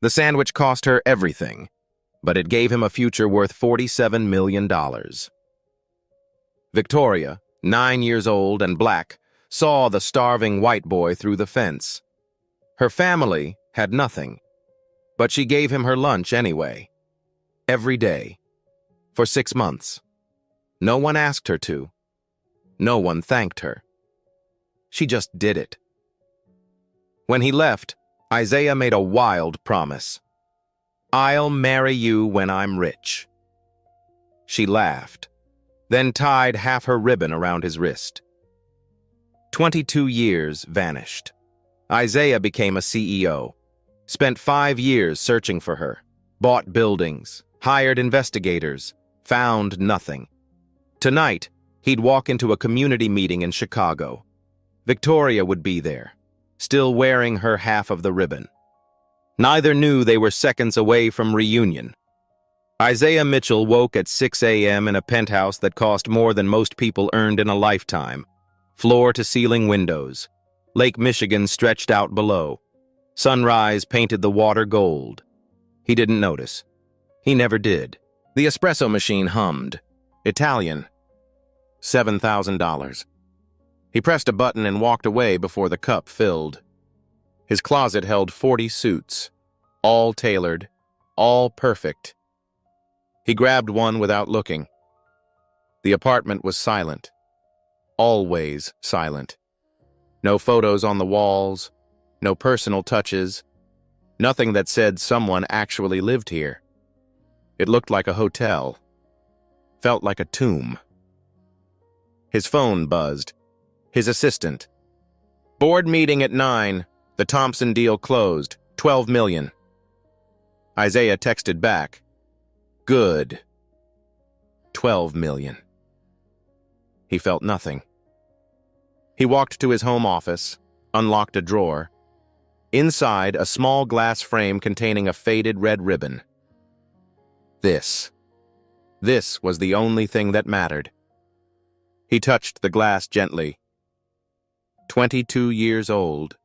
The sandwich cost her everything, but it gave him a future worth $47 million. Victoria, 9 years old and black, saw the starving white boy through the fence. Her family had nothing, but she gave him her lunch anyway. Every day. For 6 months. No one asked her to. No one thanked her. She just did it. When he left, Isaiah made a wild promise. "I'll marry you when I'm rich." She laughed, then tied half her ribbon around his wrist. 22 years vanished. Isaiah became a CEO, spent 5 years searching for her, bought buildings, hired investigators, found nothing. Tonight, he'd walk into a community meeting in Chicago. Victoria would be there, still wearing her half of the ribbon. Neither knew they were seconds away from reunion. Isaiah Mitchell woke at 6 a.m. in a penthouse that cost more than most people earned in a lifetime. Floor-to-ceiling windows. Lake Michigan stretched out below. Sunrise painted the water gold. He didn't notice. He never did. The espresso machine hummed. Italian. $7,000. He pressed a button and walked away before the cup filled. His closet held 40 suits, all tailored, all perfect. He grabbed one without looking. The apartment was silent. Always silent. No photos on the walls, no personal touches, nothing that said someone actually lived here. It looked like a hotel. Felt like a tomb. His phone buzzed. His assistant. "Board meeting at 9. The Thompson deal closed. $12 million. Isaiah texted back. "Good. $12 million. He felt nothing. He walked to his home office, unlocked a drawer. Inside, a small glass frame containing a faded red ribbon. This was the only thing that mattered. He touched the glass gently. 22 years old.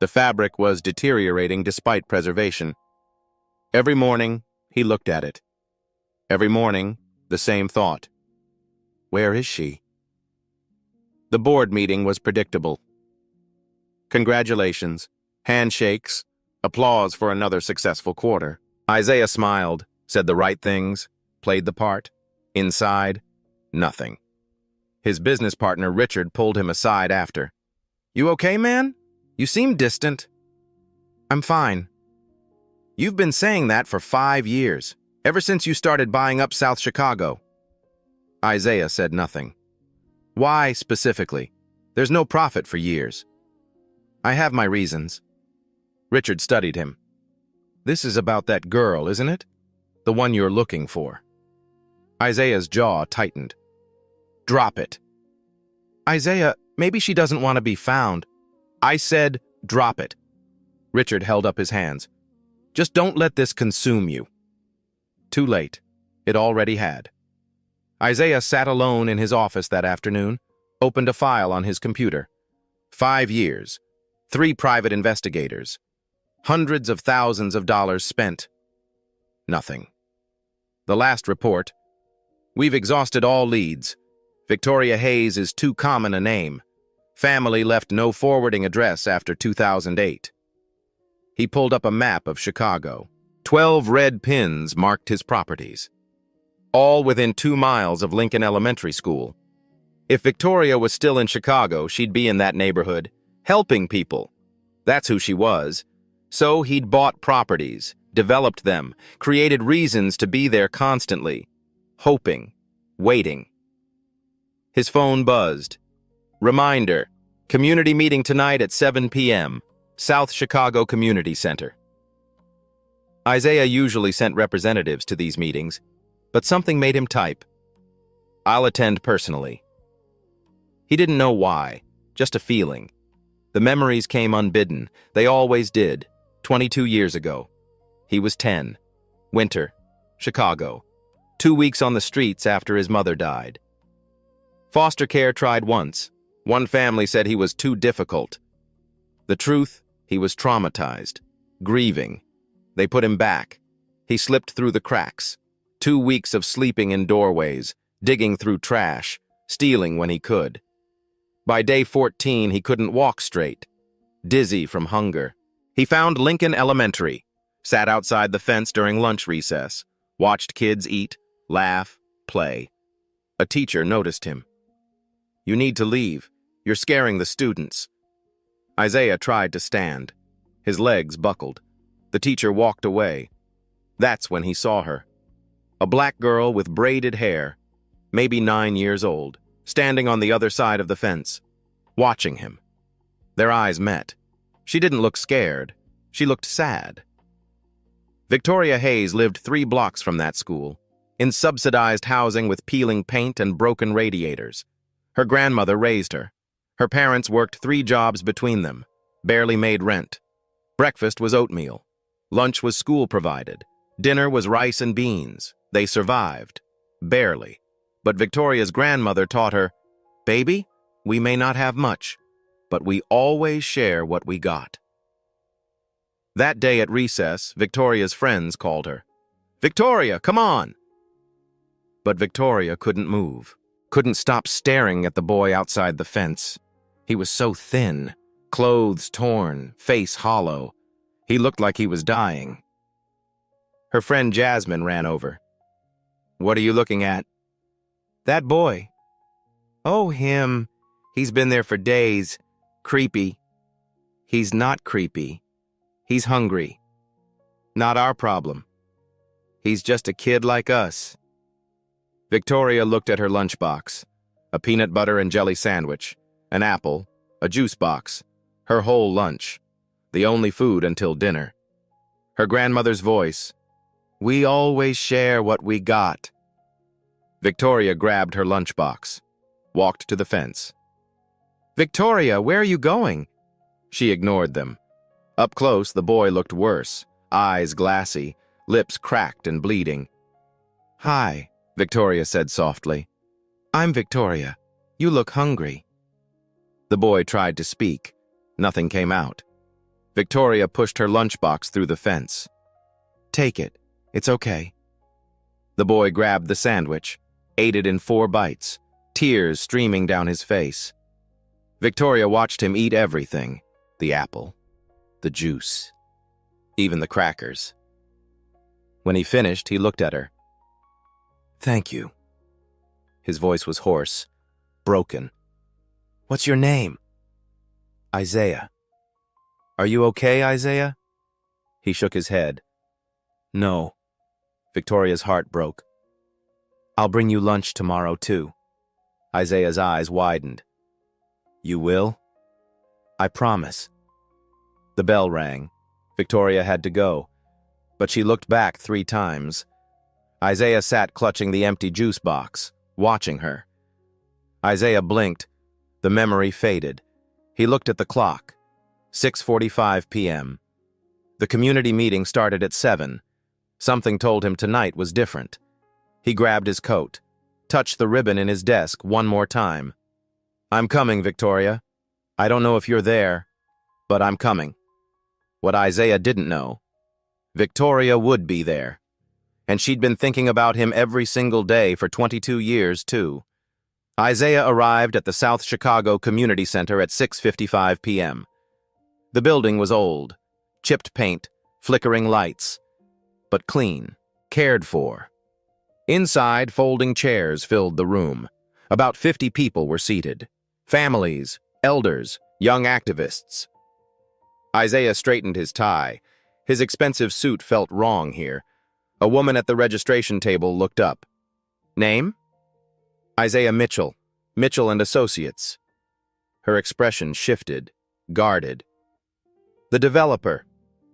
The fabric was deteriorating despite preservation. Every morning, he looked at it. Every morning, the same thought. Where is she? The board meeting was predictable. Congratulations, handshakes, applause for another successful quarter. Isaiah smiled, said the right things, played the part. Inside, nothing. His business partner, Richard, pulled him aside after. "You okay, man? You seem distant." "I'm fine." "You've been saying that for 5 years, ever since you started buying up South Chicago." Isaiah said nothing. "Why, specifically? There's no profit for years." "I have my reasons." Richard studied him. "This is about that girl, isn't it? The one you're looking for." Isaiah's jaw tightened. "Drop it." "Isaiah, maybe she doesn't want to be found." "I said, drop it." Richard held up his hands. "Just don't let this consume you." Too late. It already had. Isaiah sat alone in his office that afternoon, opened a file on his computer. 5 years, 3 private investigators, hundreds of thousands of dollars spent. Nothing. The last report. "We've exhausted all leads. Victoria Hayes is too common a name. Family left no forwarding address after 2008. He pulled up a map of Chicago. 12 red pins marked his properties. All within 2 miles of Lincoln Elementary School. If Victoria was still in Chicago, she'd be in that neighborhood, helping people. That's who she was. So he'd bought properties, developed them, created reasons to be there constantly, hoping, waiting. His phone buzzed. Reminder, community meeting tonight at 7 p.m., South Chicago Community Center. Isaiah usually sent representatives to these meetings, but something made him type. "I'll attend personally." He didn't know why, just a feeling. The memories came unbidden. They always did. 22 years ago. He was 10. Winter. Chicago. 2 weeks on the streets after his mother died. Foster care tried once. One family said he was too difficult. The truth, he was traumatized, grieving. They put him back. He slipped through the cracks. 2 weeks of sleeping in doorways, digging through trash, stealing when he could. By day 14, he couldn't walk straight, dizzy from hunger. He found Lincoln Elementary, sat outside the fence during lunch recess, watched kids eat, laugh, play. A teacher noticed him. "You need to leave. You're scaring the students." Isaiah tried to stand. His legs buckled. The teacher walked away. That's when he saw her. A black girl with braided hair, maybe 9 years old, standing on the other side of the fence, watching him. Their eyes met. She didn't look scared. She looked sad. Victoria Hayes lived 3 blocks from that school, in subsidized housing with peeling paint and broken radiators. Her grandmother raised her. Her parents worked 3 jobs between them, barely made rent. Breakfast was oatmeal. Lunch was school-provided. Dinner was rice and beans. They survived. Barely. But Victoria's grandmother taught her, "Baby, we may not have much, but we always share what we got." That day at recess, Victoria's friends called her. "Victoria, come on!" But Victoria couldn't move, couldn't stop staring at the boy outside the fence. He was so thin, clothes torn, face hollow. He looked like he was dying. Her friend Jasmine ran over. "What are you looking at?" "That boy." "Oh, him. He's been there for days. Creepy." "He's not creepy. He's hungry. Not our problem. He's just a kid like us." Victoria looked at her lunchbox. A peanut butter and jelly sandwich, an apple, a juice box, her whole lunch, the only food until dinner. Her grandmother's voice, "We always share what we got." Victoria grabbed her lunchbox, walked to the fence. "Victoria, where are you going?" She ignored them. Up close, the boy looked worse, eyes glassy, lips cracked and bleeding. "Hi," Victoria said softly. "I'm Victoria. You look hungry." The boy tried to speak. Nothing came out. Victoria pushed her lunchbox through the fence. "Take it. It's okay." The boy grabbed the sandwich, ate it in 4 bites, tears streaming down his face. Victoria watched him eat everything, the apple, the juice, even the crackers. When he finished, he looked at her. "Thank you." His voice was hoarse, broken. "What's your name?" "Isaiah." "Are you okay, Isaiah?" He shook his head. "No." Victoria's heart broke. "I'll bring you lunch tomorrow, too." Isaiah's eyes widened. "You will?" "I promise." The bell rang. Victoria had to go, but she looked back 3 times. Isaiah sat clutching the empty juice box, watching her. Isaiah blinked. The memory faded. He looked at the clock. 6:45 p.m. The community meeting started at 7. Something told him tonight was different. He grabbed his coat, touched the ribbon in his desk one more time. "I'm coming, Victoria. I don't know if you're there, but I'm coming." What Isaiah didn't know, Victoria would be there. And she'd been thinking about him every single day for 22 years, too. Isaiah arrived at the South Chicago Community Center at 6:55 p.m. The building was old, chipped paint, flickering lights, but clean, cared for. Inside, folding chairs filled the room. About 50 people were seated. Families, elders, young activists. Isaiah straightened his tie. His expensive suit felt wrong here. A woman at the registration table looked up. "Name?" "Isaiah Mitchell. Mitchell and Associates." Her expression shifted, guarded. "The developer.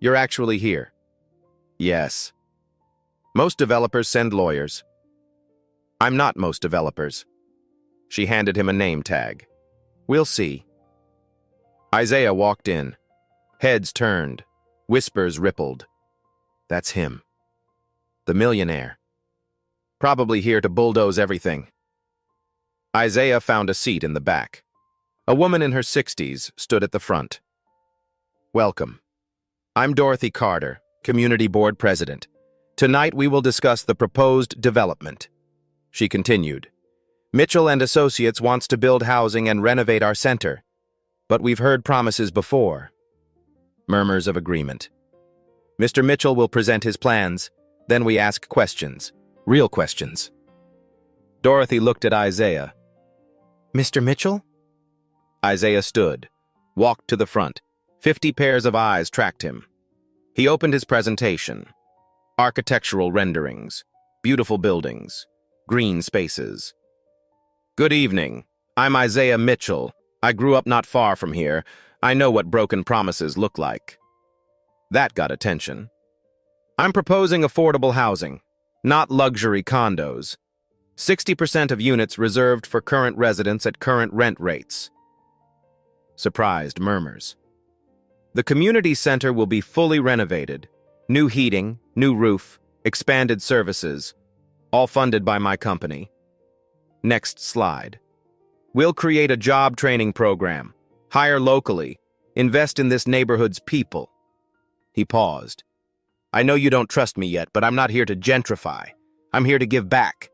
You're actually here." "Yes." "Most developers send lawyers." "I'm not most developers." She handed him a name tag. "We'll see." Isaiah walked in. Heads turned. Whispers rippled. That's him. The millionaire. Probably here to bulldoze everything. Isaiah found a seat in the back. A woman in her 60s stood at the front. "Welcome. I'm Dorothy Carter, Community Board President. Tonight we will discuss the proposed development. She continued. Mitchell and Associates wants to build housing and renovate our center, but we've heard promises before. Murmurs of agreement. Mr. Mitchell will present his plans, then we ask questions. Real questions. Dorothy looked at Isaiah. Mr. Mitchell? Isaiah stood, walked to the front. 50 pairs of eyes tracked him. He opened his presentation. Architectural renderings, beautiful buildings, green spaces. Good evening. I'm Isaiah Mitchell. I grew up not far from here. I know what broken promises look like. That got attention. I'm proposing affordable housing, not luxury condos. 60% of units reserved for current residents at current rent rates. Surprised murmurs. The community center will be fully renovated. New heating, new roof, expanded services, all funded by my company. Next slide. We'll create a job training program, hire locally, invest in this neighborhood's people. He paused. I know you don't trust me yet, but I'm not here to gentrify. I'm here to give back.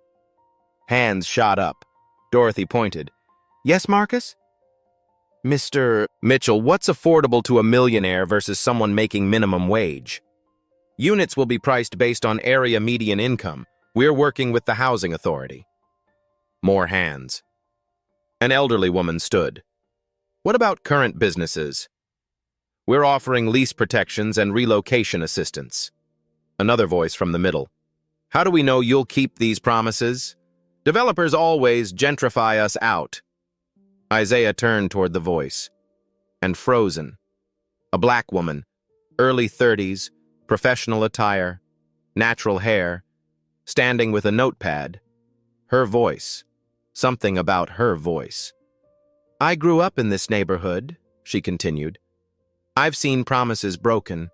Hands shot up. Dorothy pointed. Yes, Marcus? Mr. Mitchell, what's affordable to a millionaire versus someone making minimum wage? Units will be priced based on area median income. We're working with the housing authority. More hands. An elderly woman stood. What about current businesses? We're offering lease protections and relocation assistance. Another voice from the middle. How do we know you'll keep these promises? Developers always gentrify us out. Isaiah turned toward the voice. And frozen. A black woman, early 30s, professional attire, natural hair, standing with a notepad. Her voice. Something about her voice. I grew up in this neighborhood, she continued. I've seen promises broken.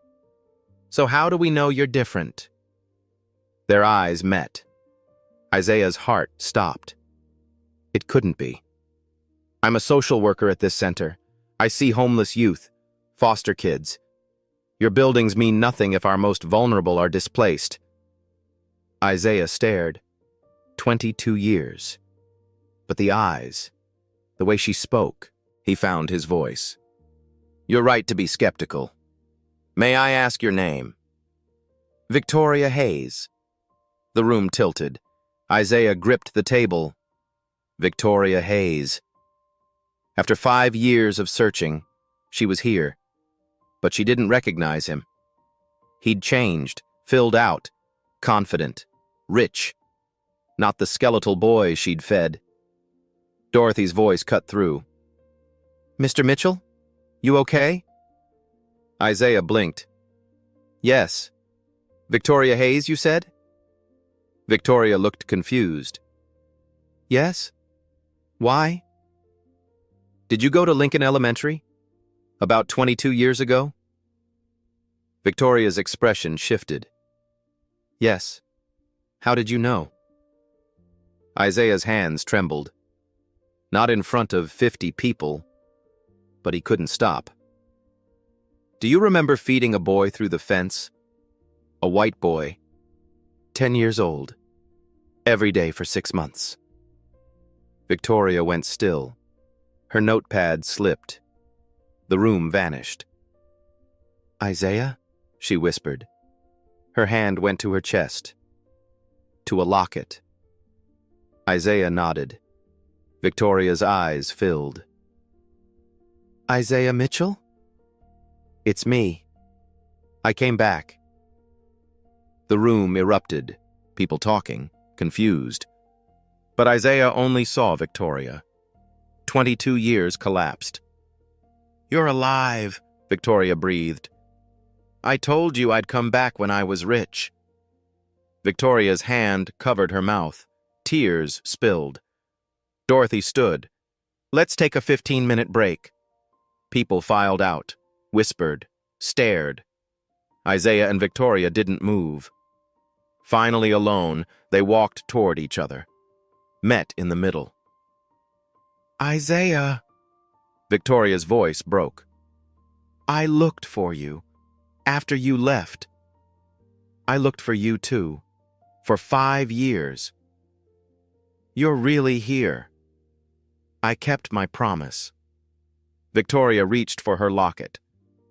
So how do we know you're different? Their eyes met. Isaiah's heart stopped. It couldn't be. I'm a social worker at this center. I see homeless youth, foster kids. Your buildings mean nothing if our most vulnerable are displaced. Isaiah stared. 22 years. But the eyes, the way she spoke, he found his voice. You're right to be skeptical. May I ask your name? Victoria Hayes. The room tilted. Isaiah gripped the table. Victoria Hayes. After 5 years of searching, she was here. But she didn't recognize him. He'd changed, filled out, confident, rich. Not the skeletal boy she'd fed. Dorothy's voice cut through. Mr. Mitchell? You okay? Isaiah blinked. Yes. Victoria Hayes, you said? Victoria looked confused. Yes? Why? Did you go to Lincoln Elementary? About 22 years ago? Victoria's expression shifted. Yes. How did you know? Isaiah's hands trembled. Not in front of 50 people, but he couldn't stop. Do you remember feeding a boy through the fence? A white boy, 10 years old, every day for 6 months. Victoria went still. Her notepad slipped. The room vanished. Isaiah? She whispered. Her hand went to her chest. To a locket. Isaiah nodded. Victoria's eyes filled. Isaiah Mitchell? It's me. I came back. The room erupted, people talking, confused. But Isaiah only saw Victoria. 22 years collapsed. You're alive, Victoria breathed. I told you I'd come back when I was rich. Victoria's hand covered her mouth. Tears spilled. Dorothy stood. Let's take a 15-minute break. People filed out, whispered, stared. Isaiah and Victoria didn't move. Finally alone, they walked toward each other. Met in the middle. Isaiah, Victoria's voice broke. I looked for you. After you left. I looked for you too. For 5 years. You're really here. I kept my promise. Victoria reached for her locket,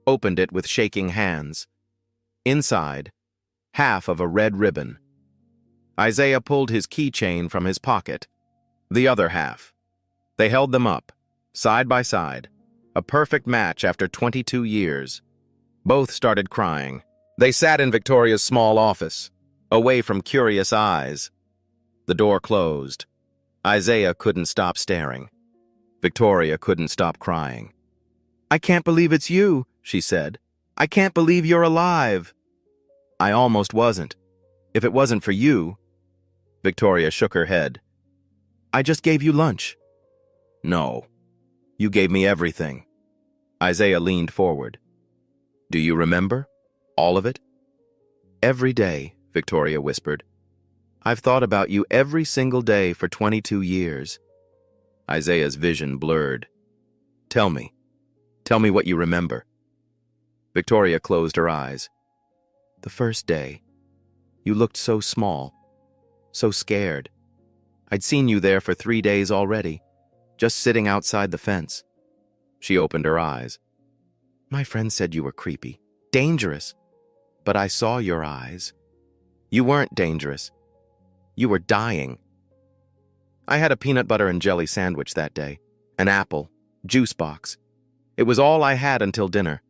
opened it with shaking hands. Inside, half of a red ribbon. Isaiah pulled his keychain from his pocket. The other half. They held them up, side by side, a perfect match after 22 years. Both started crying. They sat in Victoria's small office, away from curious eyes. The door closed. Isaiah couldn't stop staring. Victoria couldn't stop crying. "I can't believe it's you," she said. "I can't believe you're alive." "I almost wasn't. If it wasn't for you." Victoria shook her head. "I just gave you lunch." "No. You gave me everything." Isaiah leaned forward. "Do you remember? All of it?" "Every day," Victoria whispered. "I've thought about you every single day for 22 years. Isaiah's vision blurred. Tell me what you remember." Victoria closed her eyes. "The first day. You looked so small, so scared. I'd seen you there for 3 days already, just sitting outside the fence." She opened her eyes. "My friend said you were creepy, dangerous, but I saw your eyes. You weren't dangerous. You were dying." "I had a peanut butter and jelly sandwich that day, an apple, juice box. It was all I had until dinner.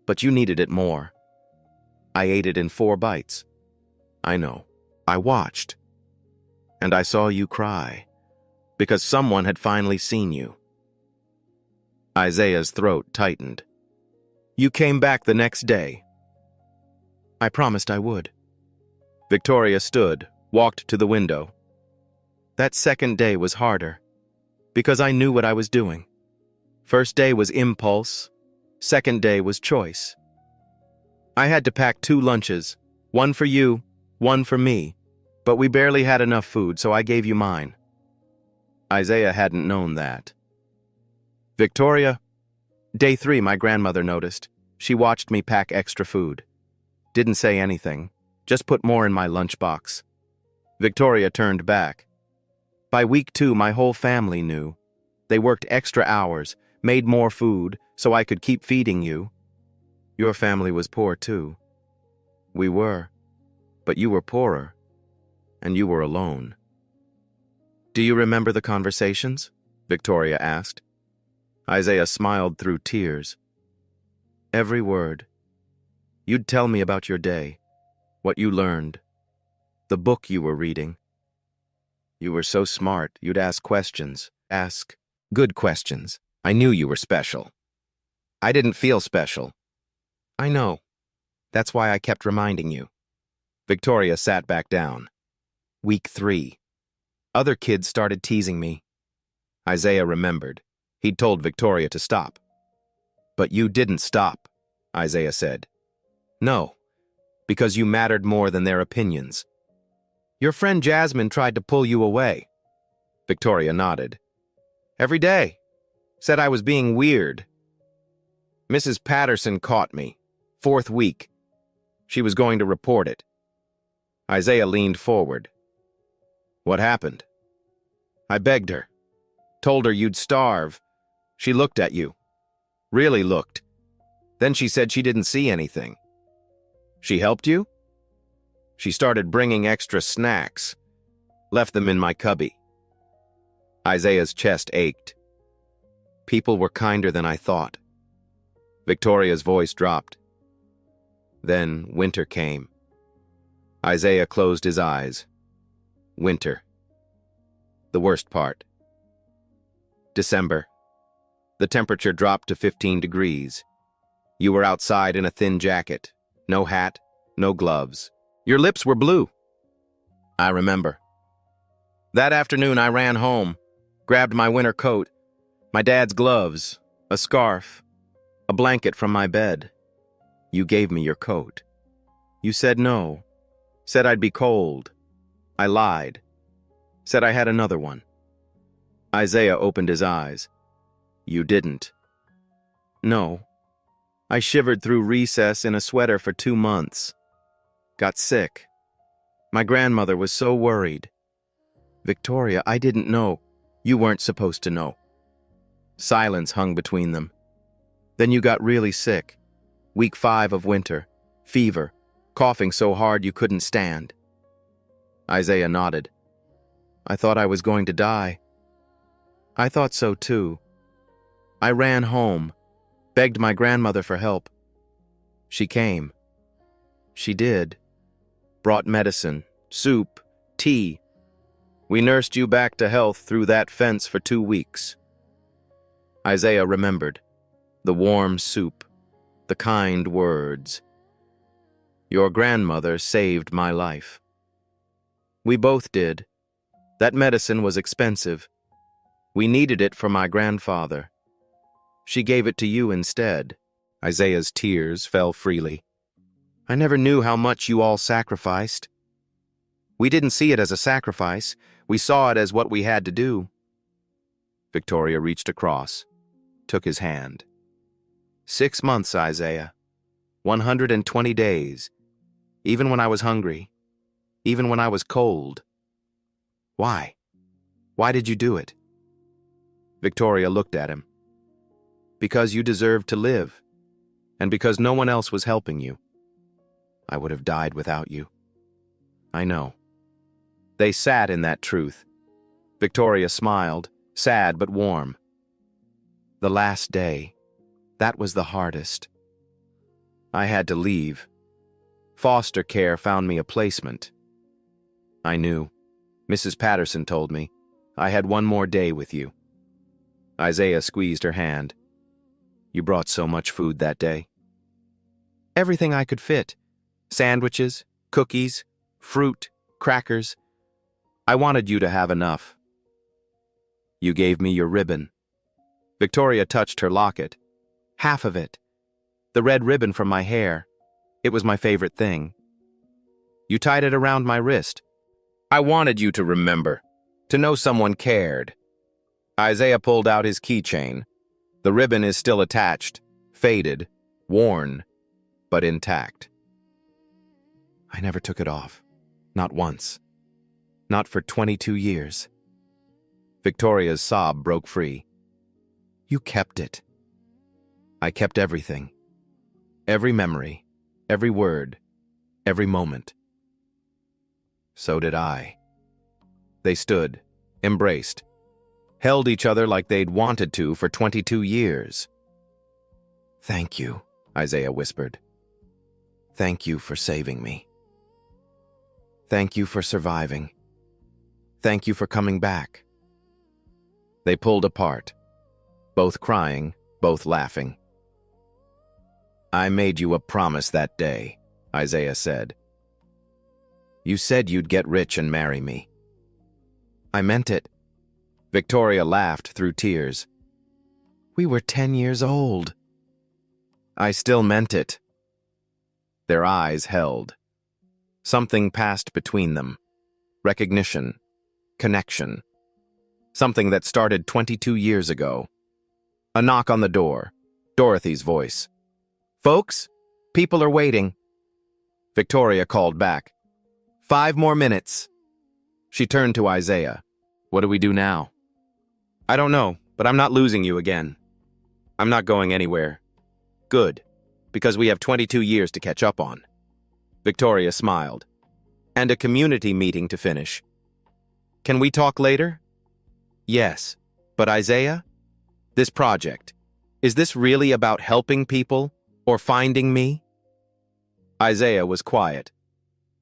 But you needed it more. I ate it in 4 bites. I know. I watched. And I saw you cry, because someone had finally seen you." Isaiah's throat tightened. "You came back the next day." "I promised I would." Victoria stood, walked to the window. "That second day was harder, because I knew what I was doing. First day was impulse, second day was choice. I had to pack 2 lunches, one for you, one for me, but we barely had enough food, so I gave you mine." Isaiah hadn't known that. "Victoria, day 3 my grandmother noticed. She watched me pack extra food. Didn't say anything, just put more in my lunchbox." Victoria turned back. "By week 2 my whole family knew. They worked extra hours, made more food, so I could keep feeding you. Your family was poor too." "We were, but you were poorer, and you were alone." "Do you remember the conversations?" Victoria asked. Isaiah smiled through tears. "Every word. You'd tell me about your day, what you learned, the book you were reading. You were so smart, you'd ask questions, ask good questions. I knew you were special. I didn't feel special." "I know. That's why I kept reminding you." Victoria sat back down. Week 3. Other kids started teasing me. Isaiah remembered. He'd told Victoria to stop. "But you didn't stop," Isaiah said. "No, because you mattered more than their opinions. Your friend Jasmine tried to pull you away." Victoria nodded. "Every day. Said I was being weird. Mrs. Patterson caught me. 4th week. She was going to report it." Isaiah leaned forward. "What happened?" "I begged her. Told her you'd starve. She looked at you. Really looked. Then she said she didn't see anything." "She helped you?" "She started bringing extra snacks. Left them in my cubby." Isaiah's chest ached. "People were kinder than I thought." Victoria's voice dropped. Then winter came. Isaiah closed his eyes. Winter. The worst part. December. The temperature dropped to 15 degrees. You were outside in a thin jacket. No hat, no gloves. Your lips were blue. I remember. That afternoon I ran home, grabbed my winter coat, my dad's gloves, a scarf, a blanket from my bed. You gave me your coat. You said no. Said I'd be cold. I lied. Said I had another one. Isaiah opened his eyes. You didn't. No. I shivered through recess in a sweater for 2 months. Got sick. My grandmother was so worried. Victoria, I didn't know. You weren't supposed to know. Silence hung between them. Then you got really sick. Week 5 of winter. Fever. Coughing so hard you couldn't stand. Isaiah nodded. I thought I was going to die. I thought so too. I ran home, begged my grandmother for help. She came. She did. Brought medicine, soup, tea. We nursed you back to health through that fence for 2 weeks. Isaiah remembered. The warm soup, the kind words. Your grandmother saved my life. We both did. That medicine was expensive. We needed it for my grandfather. She gave it to you instead. Isaiah's tears fell freely. I never knew how much you all sacrificed. We didn't see it as a sacrifice. We saw it as what we had to do. Victoria reached across, took his hand. 6 months, Isaiah. 120 days. Even when I was hungry. Even when I was cold. Why? Why did you do it? Victoria looked at him. Because you deserved to live, and because no one else was helping you. I would have died without you. I know. They sat in that truth. Victoria smiled, sad but warm. The last day, that was the hardest. I had to leave. Foster care found me a placement. I knew. Mrs. Patterson told me. I had 1 more day with you. Isaiah squeezed her hand. You brought so much food that day. Everything I could fit. Sandwiches, cookies, fruit, crackers. I wanted you to have enough. You gave me your ribbon. Victoria touched her locket. Half of it. The red ribbon from my hair. It was my favorite thing. You tied it around my wrist. I wanted you to remember, to know someone cared. Isaiah pulled out his keychain. The ribbon is still attached, faded, worn, but intact. I never took it off. Not once. Not for 22 years. Victoria's sob broke free. You kept it. I kept everything. Every memory, every word, every moment. So did I. They stood, embraced, held each other like they'd wanted to for 22 years. Thank you, Isaiah whispered. Thank you for saving me. Thank you for surviving. Thank you for coming back. They pulled apart, both crying, both laughing. I made you a promise that day, Isaiah said. You said you'd get rich and marry me. I meant it. Victoria laughed through tears. We were 10 years old. I still meant it. Their eyes held. Something passed between them. Recognition. Connection. Something that started 22 years ago. A knock on the door. Dorothy's voice. Folks, people are waiting. Victoria called back. 5 more minutes. She turned to Isaiah. What do we do now? I don't know, but I'm not losing you again. I'm not going anywhere. Good, because we have 22 years to catch up on. Victoria smiled. And a community meeting to finish. Can we talk later? Yes, but Isaiah, this project, is this really about helping people or finding me? Isaiah was quiet.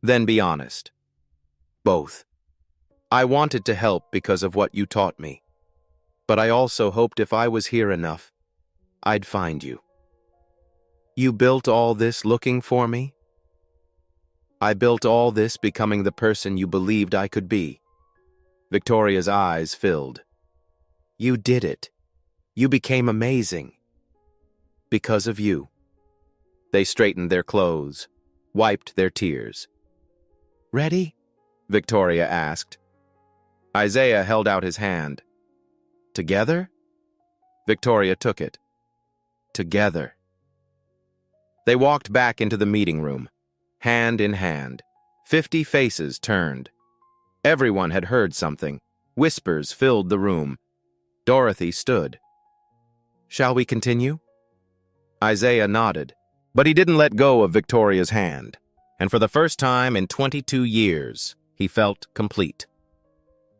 Then be honest. Both. I wanted to help because of what you taught me. But I also hoped if I was here enough, I'd find you. You built all this looking for me? I built all this becoming the person you believed I could be. Victoria's eyes filled. You did it. You became amazing. Because of you. They straightened their clothes, wiped their tears. Ready? Victoria asked. Isaiah held out his hand. Together? Victoria took it. Together. They walked back into the meeting room. hand in hand. 50 faces turned. Everyone had heard something. Whispers filled the room. Dorothy stood. "Shall we continue?" Isaiah nodded, but he didn't let go of Victoria's hand, and for the first time in 22 years, he felt complete.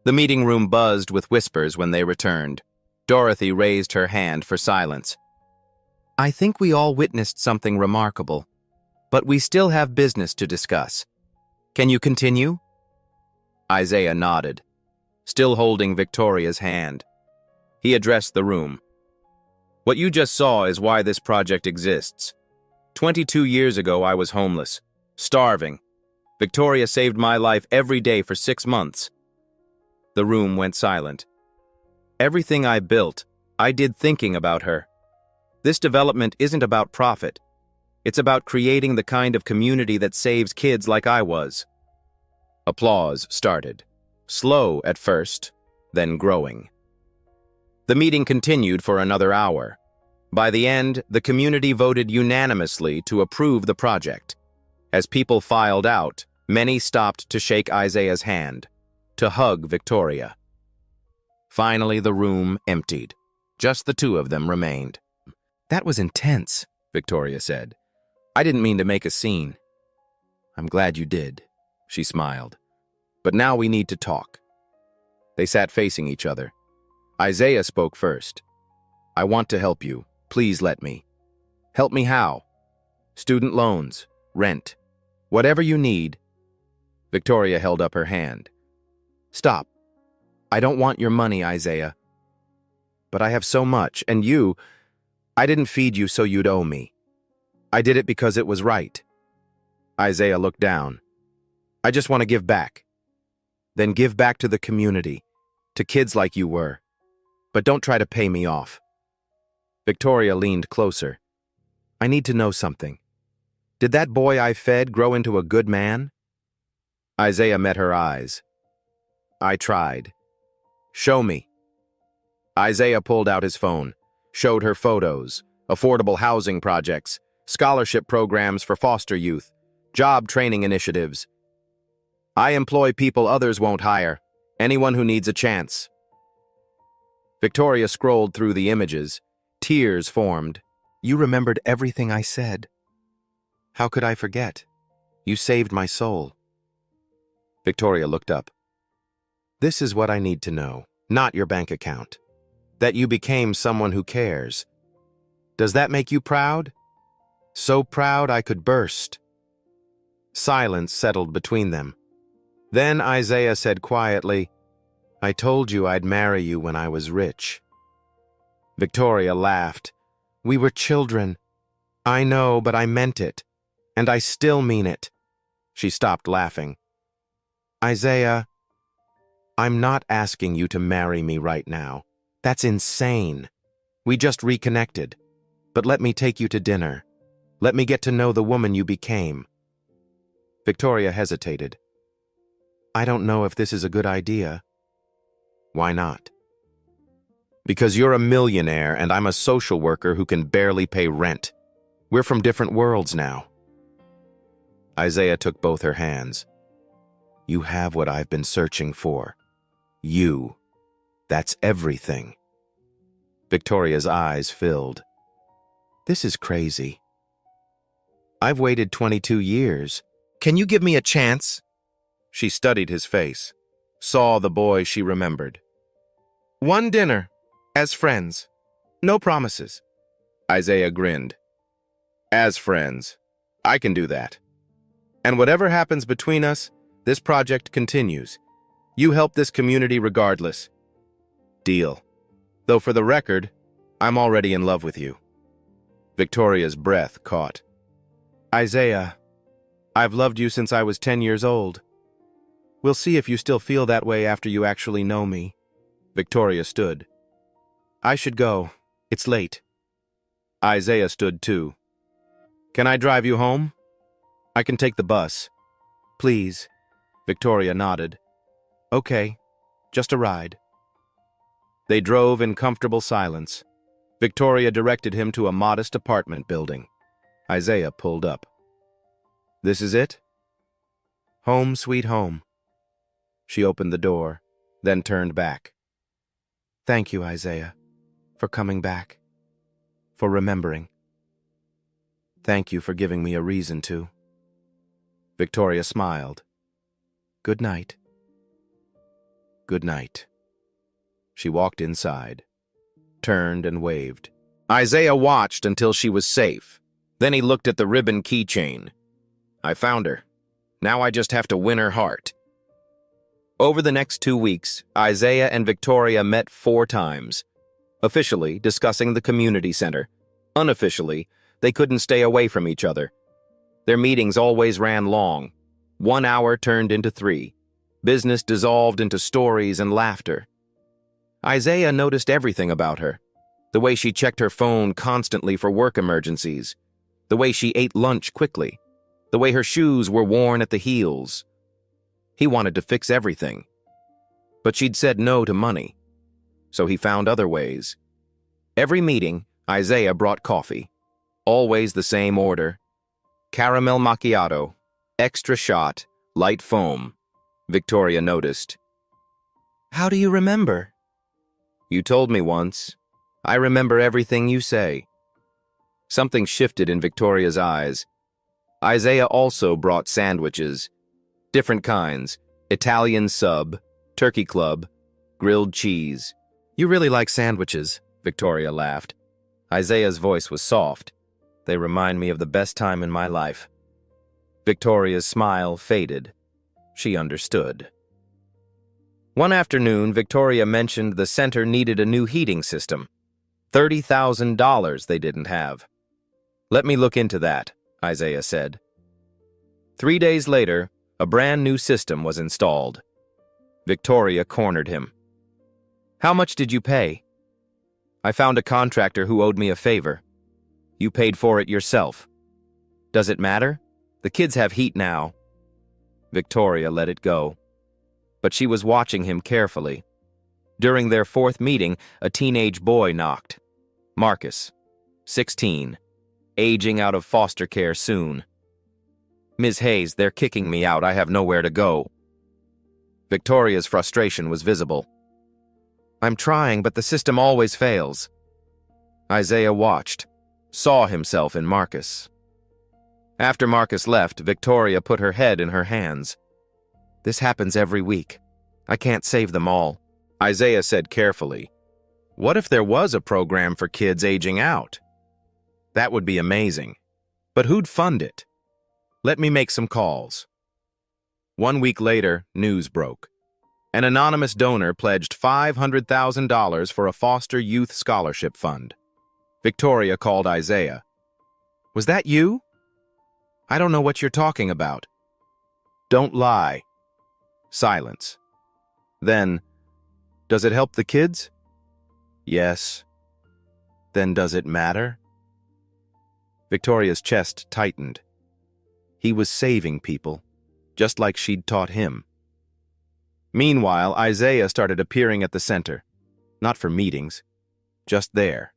The meeting room buzzed with whispers when they returned. Dorothy raised her hand for silence. "I think we all witnessed something remarkable, but we still have business to discuss. Can you continue?" Isaiah nodded, still holding Victoria's hand. He addressed the room. "What you just saw is why this project exists. 22 years ago, I was homeless, starving. Victoria saved my life every day for 6 months." The room went silent. "Everything I built, I did thinking about her. This development isn't about profit. It's about creating the kind of community that saves kids like I was." Applause started, slow at first, then growing. The meeting continued for another hour. By the end, the community voted unanimously to approve the project. As people filed out, many stopped to shake Isaiah's hand, to hug Victoria. Finally, the room emptied. Just the two of them remained. "That was intense," Victoria said. "I didn't mean to make a scene." "I'm glad you did," she smiled. "But now we need to talk." They sat facing each other. Isaiah spoke first. "I want to help you. Please let me." "Help me how?" "Student loans, rent, whatever you need." Victoria held up her hand. "Stop. I don't want your money, Isaiah. But I have so much, and I didn't feed you so you'd owe me. I did it because it was right." Isaiah looked down. "I just want to give back." "Then give back to the community, to kids like you were. But don't try to pay me off." Victoria leaned closer. "I need to know something. Did that boy I fed grow into a good man?" Isaiah met her eyes. "I tried." "Show me." Isaiah pulled out his phone, showed her photos, affordable housing projects, scholarship programs for foster youth, job training initiatives. "I employ people others won't hire, anyone who needs a chance." Victoria scrolled through the images. Tears formed. "You remembered everything I said." "How could I forget? You saved my soul." Victoria looked up. "This is what I need to know, not your bank account. That you became someone who cares. Does that make you proud?" "So proud I could burst." Silence settled between them. Then Isaiah said quietly, "I told you I'd marry you when I was rich." Victoria laughed. "We were children." "I know, but I meant it. And I still mean it." She stopped laughing. "Isaiah, I'm not asking you to marry me right now. That's insane. We just reconnected. But let me take you to dinner. Let me get to know the woman you became." Victoria hesitated. "I don't know if this is a good idea." "Why not?" "Because you're a millionaire and I'm a social worker who can barely pay rent. We're from different worlds now." Isaiah took both her hands. "You have what I've been searching for. You. That's everything." Victoria's eyes filled. "This is crazy. I've waited 22 years. Can you give me a chance?" She studied his face, saw the boy she remembered. "One dinner, as friends. No promises." Isaiah grinned. "As friends. I can do that. And whatever happens between us, this project continues. You help this community regardless." "Deal. Though for the record, I'm already in love with you." Victoria's breath caught. "Isaiah, I've loved you since I was 10 years old. We'll see if you still feel that way after you actually know me." Victoria stood. "I should go. It's late." Isaiah stood too. "Can I drive you home?" "I can take the bus." "Please." Victoria nodded. "Okay, just a ride." They drove in comfortable silence. Victoria directed him to a modest apartment building. Isaiah pulled up. This is it? Home sweet home. She opened the door, then turned back. Thank you, Isaiah, for coming back, for remembering. Thank you for giving me a reason to. Victoria smiled. Good night. Good night. She walked inside, turned and waved. Isaiah watched until she was safe. Then he looked at the ribbon keychain. I found her. Now I just have to win her heart. Over the next 2 weeks, Isaiah and Victoria met 4 times. Officially, discussing the community center. Unofficially, they couldn't stay away from each other. Their meetings always ran long. 1 hour turned into 3. Business dissolved into stories and laughter. Isaiah noticed everything about her. The way she checked her phone constantly for work emergencies. The way she ate lunch quickly. The way her shoes were worn at the heels. He wanted to fix everything. But she'd said no to money. So he found other ways. Every meeting, Isaiah brought coffee. Always the same order. Caramel macchiato, extra shot, light foam. Victoria noticed. How do you remember? You told me once. I remember everything you say. Something shifted in Victoria's eyes. Isaiah also brought sandwiches. Different kinds. Italian sub, turkey club, grilled cheese. You really like sandwiches, Victoria laughed. Isaiah's voice was soft. They remind me of the best time in my life. Victoria's smile faded. She understood. One afternoon, Victoria mentioned the center needed a new heating system. $30,000 they didn't have. Let me look into that, Isaiah said. 3 days later, a brand new system was installed. Victoria cornered him. How much did you pay? I found a contractor who owed me a favor. You paid for it yourself. Does it matter? The kids have heat now. Victoria let it go. But she was watching him carefully. During their 4th meeting, a teenage boy knocked. Marcus, 16, aging out of foster care soon. Ms. Hayes, they're kicking me out. I have nowhere to go. Victoria's frustration was visible. I'm trying, but the system always fails. Isaiah watched, saw himself in Marcus. After Marcus left, Victoria put her head in her hands. This happens every week. I can't save them all. Isaiah said carefully, what if there was a program for kids aging out? That would be amazing. But who'd fund it? Let me make some calls. 1 week later, news broke. An anonymous donor pledged $500,000 for a foster youth scholarship fund. Victoria called Isaiah. Was that you? I don't know what you're talking about. Don't lie. Silence. Then, does it help the kids? Yes. Then does it matter? Victoria's chest tightened. He was saving people, just like she'd taught him. Meanwhile, Isaiah started appearing at the center. Not for meetings, just there.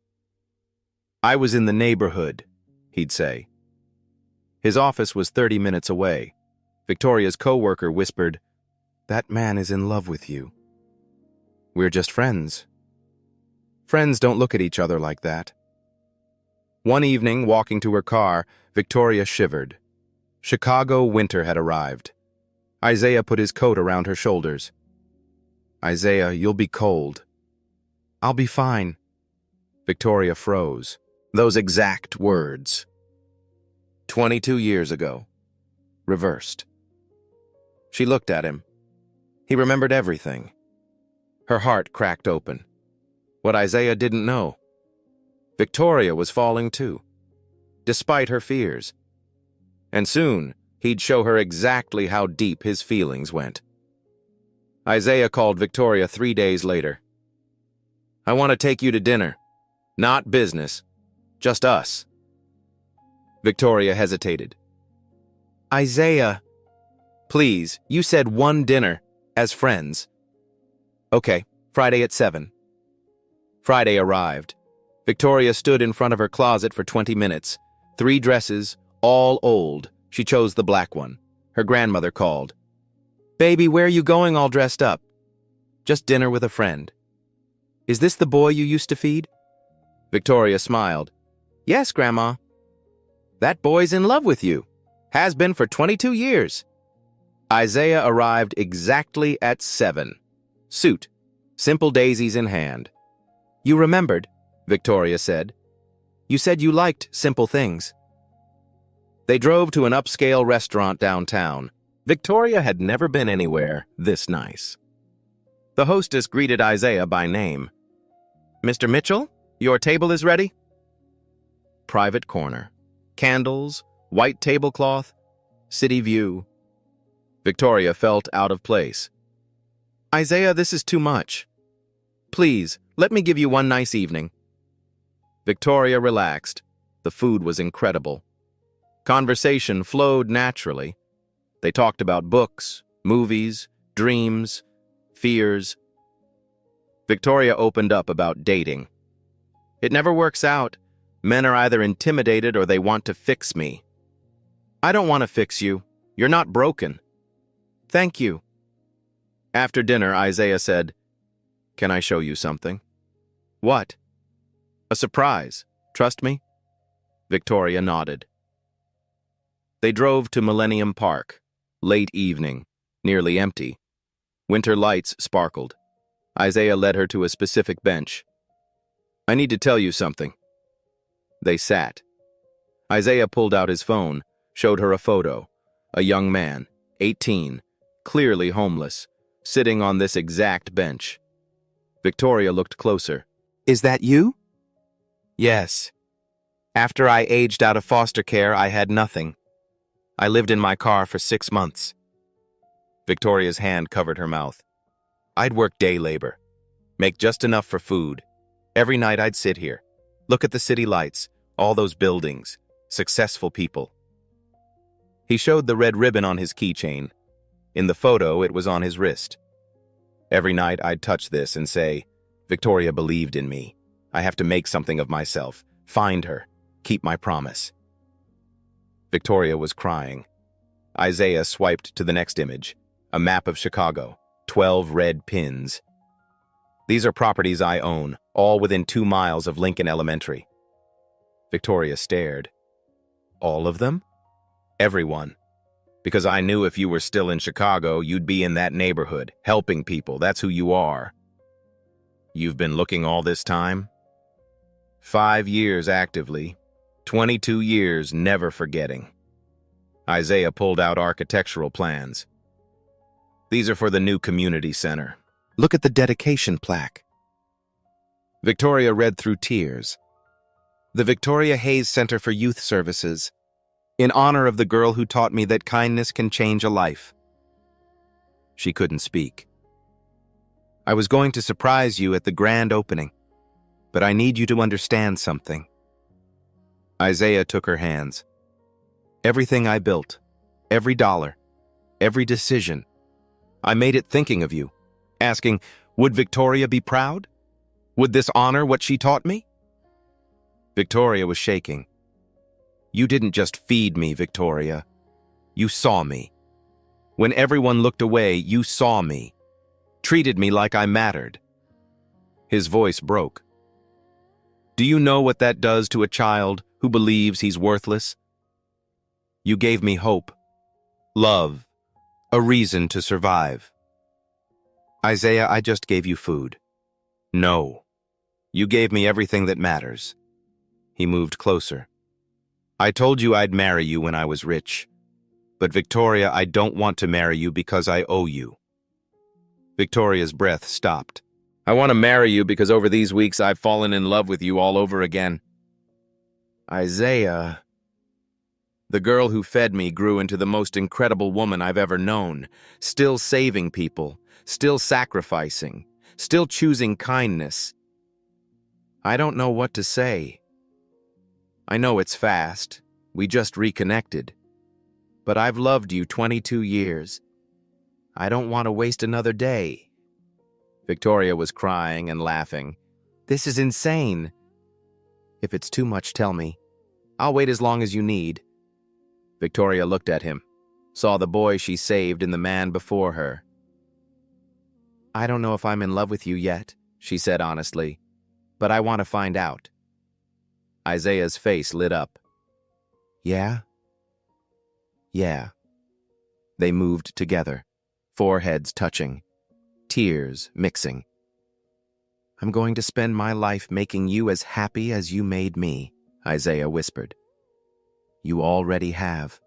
I was in the neighborhood, he'd say. His office was 30 minutes away. Victoria's coworker whispered, that man is in love with you. We're just friends. Friends don't look at each other like that. One evening, walking to her car, Victoria shivered. Chicago winter had arrived. Isaiah put his coat around her shoulders. Isaiah, you'll be cold. I'll be fine. Victoria froze. Those exact words. 22 years ago. Reversed. She looked at him. He remembered everything. Her heart cracked open. What Isaiah didn't know. Victoria was falling too, despite her fears. And soon, he'd show her exactly how deep his feelings went. Isaiah called Victoria 3 days later. I want to take you to dinner. Not business. Just us. Victoria hesitated. Isaiah, please, you said one dinner, as friends. Okay, Friday at 7. Friday arrived. Victoria stood in front of her closet for 20 minutes. 3 dresses, all old, She chose the black one. Her grandmother called. "Baby, where are you going all dressed up?" "Just dinner with a friend." "Is this the boy you used to feed?" Victoria smiled. "Yes, Grandma." "That boy's in love with you. Has been for 22 years. Isaiah arrived exactly at 7. Suit, simple daisies in hand. "You remembered," Victoria said. "You said you liked simple things." They drove to an upscale restaurant downtown. Victoria had never been anywhere this nice. The hostess greeted Isaiah by name. "Mr. Mitchell, your table is ready." Private corner. Candles, white tablecloth, city view. Victoria felt out of place. "Isaiah, this is too much. Please, let me give you one nice evening." Victoria relaxed. The food was incredible. Conversation flowed naturally. They talked about books, movies, dreams, fears. Victoria opened up about dating. "It never works out. Men are either intimidated or they want to fix me." "I don't want to fix you. You're not broken." "Thank you." After dinner, Isaiah said, "Can I show you something?" "What?" "A surprise. Trust me?" Victoria nodded. They drove to Millennium Park. Late evening, nearly empty. Winter lights sparkled. Isaiah led her to a specific bench. "I need to tell you something." They sat. Isaiah pulled out his phone, showed her a photo. A young man, 18, clearly homeless, sitting on this exact bench. Victoria looked closer. "Is that you?" "Yes. After I aged out of foster care, I had nothing. I lived in my car for 6 months." Victoria's hand covered her mouth. "I'd work day labor, make just enough for food. Every night I'd sit here, look at the city lights, all those buildings, successful people." He showed the red ribbon on his keychain. In the photo, it was on his wrist. "Every night I'd touch this and say, Victoria believed in me. I have to make something of myself, find her, keep my promise." Victoria was crying. Isaiah swiped to the next image, a map of Chicago, 12 red pins. "These are properties I own, all within 2 miles of Lincoln Elementary." Victoria stared. "All of them?" "Everyone. Because I knew if you were still in Chicago, you'd be in that neighborhood, helping people. That's who you are." "You've been looking all this time?" 5 years actively, 22 years never forgetting. Isaiah pulled out architectural plans. "These are for the new community center. Look at the dedication plaque." Victoria read through tears. "The Victoria Hayes Center for Youth Services, in honor of the girl who taught me that kindness can change a life." She couldn't speak. "I was going to surprise you at the grand opening, but I need you to understand something." Isaiah took her hands. "Everything I built, every dollar, every decision, I made it thinking of you, asking, would Victoria be proud? Would this honor what she taught me?" Victoria was shaking. "You didn't just feed me, Victoria. You saw me. When everyone looked away, you saw me, treated me like I mattered." His voice broke. "Do you know what that does to a child who believes he's worthless? You gave me hope, love, a reason to survive." "Isaiah, I just gave you food." "No. You gave me everything that matters." He moved closer. "I told you I'd marry you when I was rich. But Victoria, I don't want to marry you because I owe you." Victoria's breath stopped. "I want to marry you because over these weeks I've fallen in love with you all over again." "Isaiah." "The girl who fed me grew into the most incredible woman I've ever known, still saving people, still sacrificing, still choosing kindness. I don't know what to say. I know it's fast. We just reconnected. But I've loved you 22 years. I don't want to waste another day." Victoria was crying and laughing. "This is insane." "If it's too much, tell me. I'll wait as long as you need." Victoria looked at him, saw the boy she saved in the man before her. "I don't know if I'm in love with you yet," she said honestly, "but I want to find out." Isaiah's face lit up. "Yeah?" "Yeah." They moved together, foreheads touching, tears mixing. "I'm going to spend my life making you as happy as you made me," Isaiah whispered. "You already have."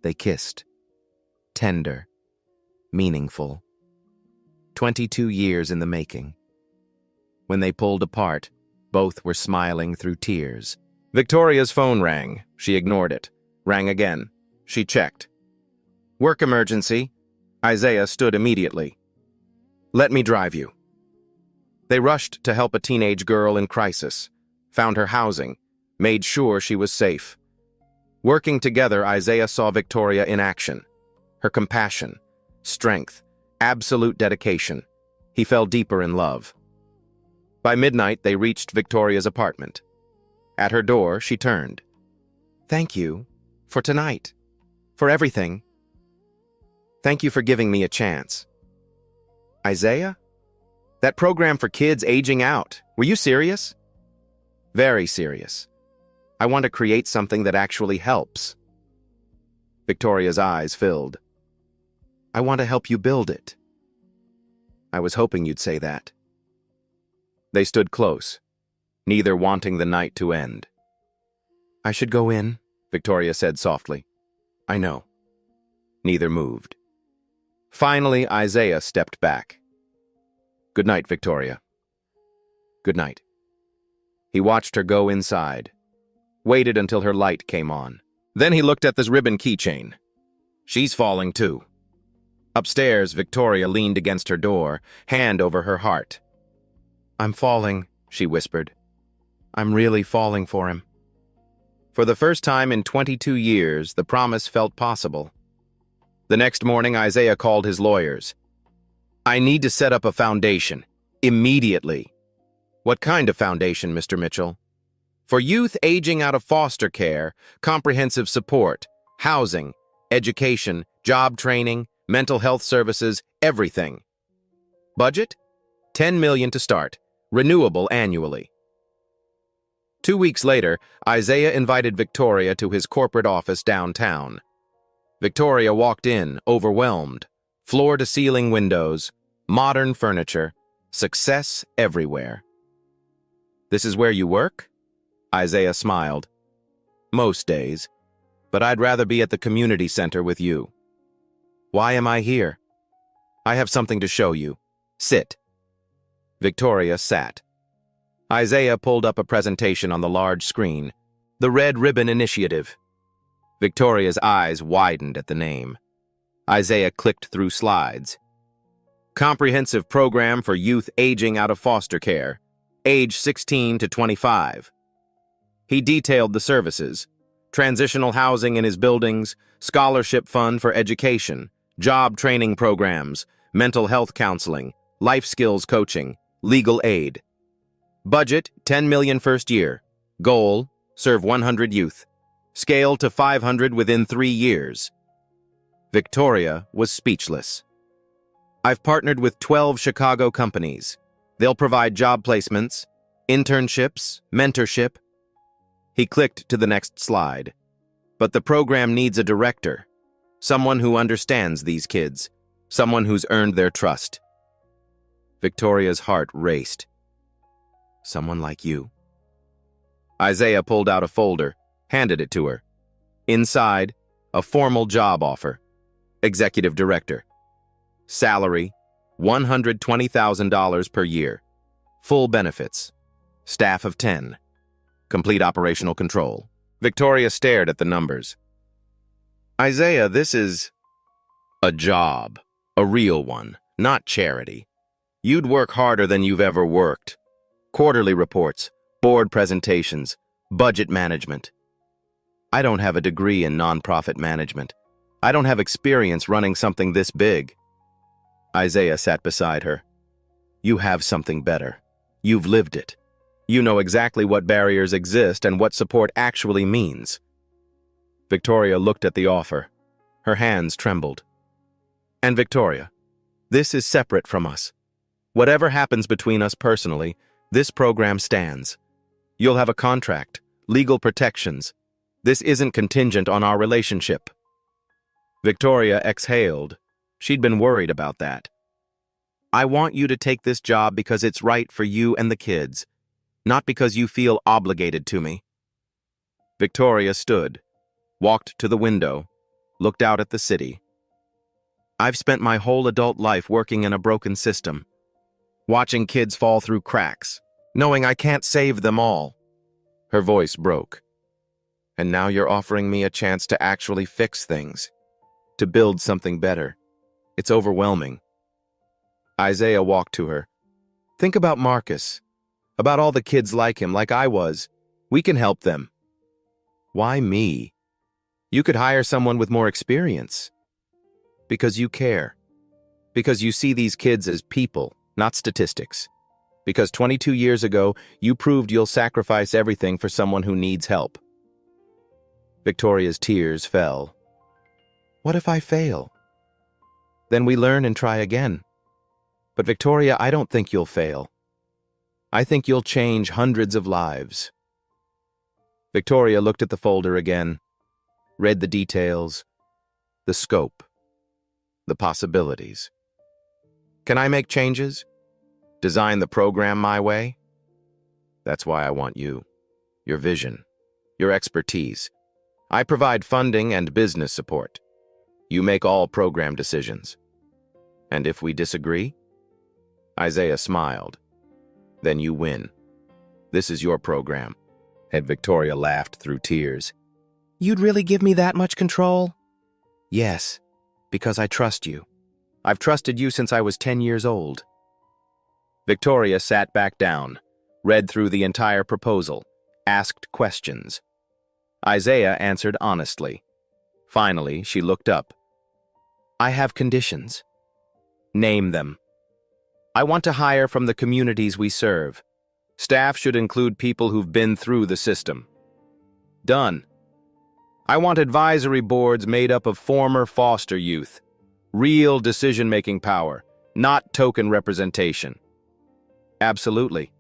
They kissed. Tender. Meaningful. 22 years in the making. When they pulled apart, both were smiling through tears. Victoria's phone rang. She ignored it. Rang again. She checked. "Work emergency." Isaiah stood immediately. "Let me drive you." They rushed to help a teenage girl in crisis, found her housing, made sure she was safe. Working together, Isaiah saw Victoria in action. Her compassion, strength, absolute dedication. He fell deeper in love. By midnight, they reached Victoria's apartment. At her door, she turned. "Thank you for tonight, for everything. Thank you for giving me a chance." "Isaiah? That program for kids aging out, were you serious?" "Very serious. I want to create something that actually helps." Victoria's eyes filled. "I want to help you build it." "I was hoping you'd say that." They stood close, neither wanting the night to end. "I should go in," Victoria said softly. "I know." Neither moved. Finally, Isaiah stepped back. "Good night, Victoria." "Good night." He watched her go inside, waited until her light came on. Then he looked at this ribbon keychain. She's falling too. Upstairs, Victoria leaned against her door, hand over her heart. "I'm falling," she whispered. "I'm really falling for him." For the first time in 22 years, the promise felt possible. The next morning, Isaiah called his lawyers. "I need to set up a foundation, immediately." "What kind of foundation, Mr. Mitchell?" "For youth aging out of foster care, comprehensive support, housing, education, job training, mental health services, everything." "Budget? $10 million to start, renewable annually." 2 weeks later, Isaiah invited Victoria to his corporate office downtown. Victoria walked in, overwhelmed. Floor-to-ceiling windows, modern furniture, success everywhere. "This is where you work?" Isaiah smiled. "Most days, but I'd rather be at the community center with you." "Why am I here?" "I have something to show you. Sit." Victoria sat. Isaiah pulled up a presentation on the large screen. The Red Ribbon Initiative. Victoria's eyes widened at the name. Isaiah clicked through slides. Comprehensive program for youth aging out of foster care, age 16 to 25. He detailed the services: transitional housing in his buildings, scholarship fund for education, job training programs, mental health counseling, life skills coaching, legal aid. Budget, $10 million first year. Goal, serve 100 youth. Scale to 500 within 3 years. Victoria was speechless. "I've partnered with 12 Chicago companies. They'll provide job placements, internships, mentorship." He clicked to the next slide. "But the program needs a director, someone who understands these kids, someone who's earned their trust." Victoria's heart raced. "Someone like you?" Isaiah pulled out a folder, handed it to her. Inside, a formal job offer. Executive Director. Salary, $120,000 per year. Full benefits. Staff of 10. Complete operational control. Victoria stared at the numbers. "Isaiah, this is a job. A real one, not charity. You'd work harder than you've ever worked. Quarterly reports, board presentations, budget management. I don't have a degree in nonprofit management. I don't have experience running something this big." Isaiah sat beside her. "You have something better. You've lived it. You know exactly what barriers exist and what support actually means." Victoria looked at the offer. Her hands trembled. And Victoria, this is separate from us. Whatever happens between us personally, this program stands. You'll have a contract, legal protections. This isn't contingent on our relationship. Victoria exhaled. She'd been worried about that. I want you to take this job because it's right for you and the kids, not because you feel obligated to me. Victoria stood, walked to the window, looked out at the city. I've spent my whole adult life working in a broken system, watching kids fall through cracks, knowing I can't save them all. Her voice broke. And now you're offering me a chance to actually fix things, to build something better. It's overwhelming. Isaiah walked to her. Think about Marcus, about all the kids like him, like I was. We can help them. Why me? You could hire someone with more experience. Because you care. Because you see these kids as people, not statistics. Because 22 years ago, you proved you'll sacrifice everything for someone who needs help. Victoria's tears fell. What if I fail? Then we learn and try again. But Victoria, I don't think you'll fail. I think you'll change hundreds of lives. Victoria looked at the folder again, read the details, the scope, the possibilities. Can I make changes? Design the program my way? That's why I want you, your vision, your expertise. I provide funding and business support. You make all program decisions. And if we disagree? Isaiah smiled. Then you win. This is your program. And Victoria laughed through tears. You'd really give me that much control? Yes, because I trust you. I've trusted you since I was 10 years old. Victoria sat back down, read through the entire proposal, asked questions. Isaiah answered honestly. Finally, she looked up. I have conditions. Name them. I want to hire from the communities we serve. Staff should include people who've been through the system. Done. I want advisory boards made up of former foster youth. Real decision-making power, not token representation. Absolutely.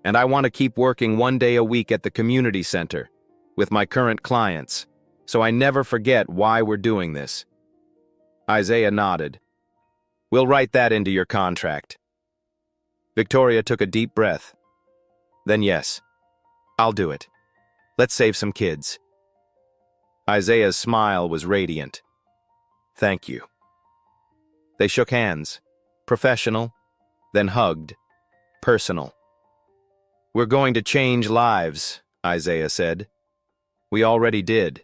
And I want to keep working 1 day a week at the community center with my current clients, so I never forget why we're doing this. Isaiah nodded. We'll write that into your contract. Victoria took a deep breath. Then yes, I'll do it. Let's save some kids. Isaiah's smile was radiant. Thank you. They shook hands, professional, then hugged, personal. We're going to change lives, Isaiah said. We already did.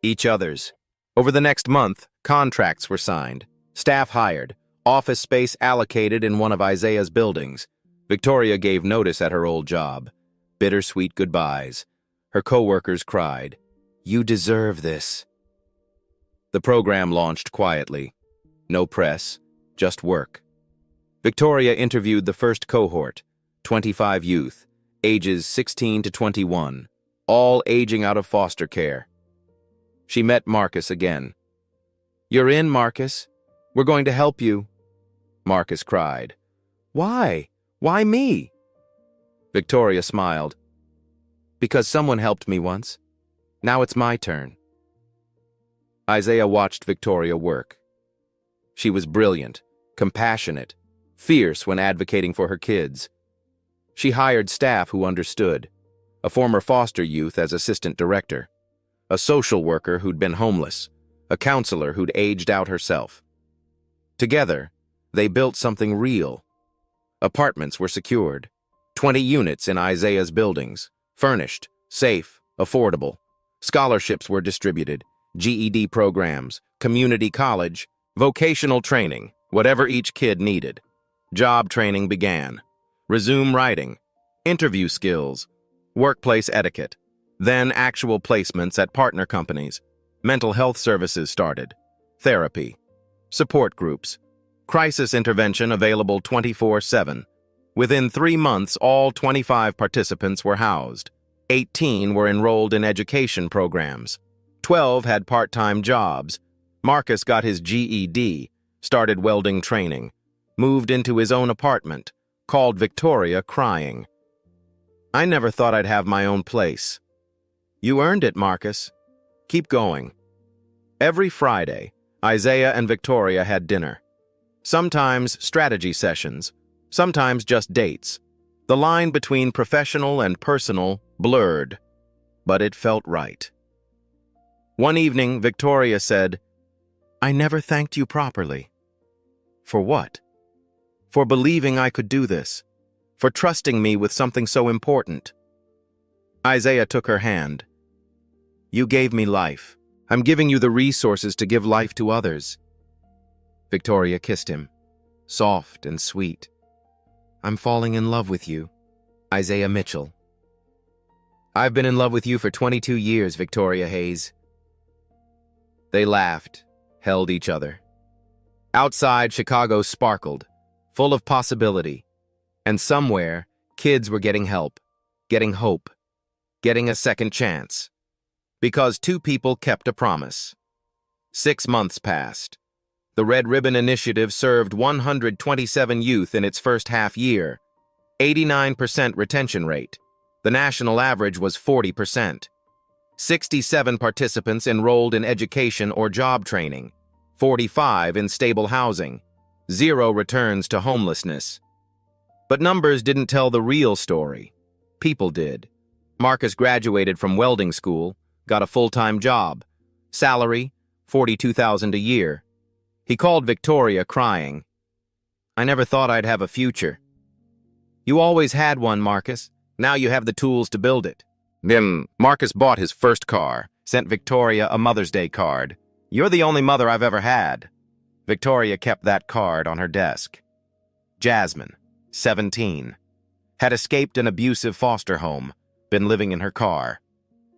Each other's. Over the next month, contracts were signed, staff hired, office space allocated in one of Isaiah's buildings. Victoria gave notice at her old job. Bittersweet goodbyes. Her co-workers cried, You deserve this. The program launched quietly. No press, just work. Victoria interviewed the first cohort, 25 youth, ages 16 to 21, all aging out of foster care. She met Marcus again. You're in, Marcus. We're going to help you. Marcus cried. Why? Why me? Victoria smiled. Because someone helped me once. Now it's my turn. Isaiah watched Victoria work. She was brilliant, compassionate, fierce when advocating for her kids. She hired staff who understood, a former foster youth as assistant director, a social worker who'd been homeless, a counselor who'd aged out herself. Together, they built something real. Apartments were secured, 20 units in Isaiah's buildings, furnished, safe, affordable. Scholarships were distributed, GED programs, community college, vocational training, whatever each kid needed. Job training began. Resume writing, interview skills, workplace etiquette, then actual placements at partner companies. Mental health services started, therapy, support groups, crisis intervention available 24/7. Within 3 months, all 25 participants were housed. 18 were enrolled in education programs. 12 had part-time jobs. Marcus got his GED, started welding training, moved into his own apartment, called Victoria crying. "I never thought I'd have my own place." "You earned it, Marcus. Keep going." Every Friday, Isaiah and Victoria had dinner. Sometimes strategy sessions, sometimes just dates. The line between professional and personal blurred, but it felt right. One evening, Victoria said, "I never thanked you properly." "For what?" "For believing I could do this, for trusting me with something so important." Isaiah took her hand. "You gave me life. I'm giving you the resources to give life to others." Victoria kissed him, soft and sweet. "I'm falling in love with you, Isaiah Mitchell." "I've been in love with you for 22 years, Victoria Hayes." They laughed, held each other. Outside, Chicago sparkled, full of possibility. And somewhere, kids were getting help, getting hope, getting a second chance. Because two people kept a promise. 6 months passed. The Red Ribbon Initiative served 127 youth in its first half year, 89% retention rate. The national average was 40%. 67 participants enrolled in education or job training, 45 in stable housing, 0 returns to homelessness. But numbers didn't tell the real story. People did. Marcus graduated from welding school, got a full-time job. Salary, $42,000 a year. He called Victoria crying. "I never thought I'd have a future." "You always had one, Marcus. Now you have the tools to build it." Then Marcus bought his first car, sent Victoria a Mother's Day card. "You're the only mother I've ever had." Victoria kept that card on her desk. Jasmine, 17, had escaped an abusive foster home, been living in her car.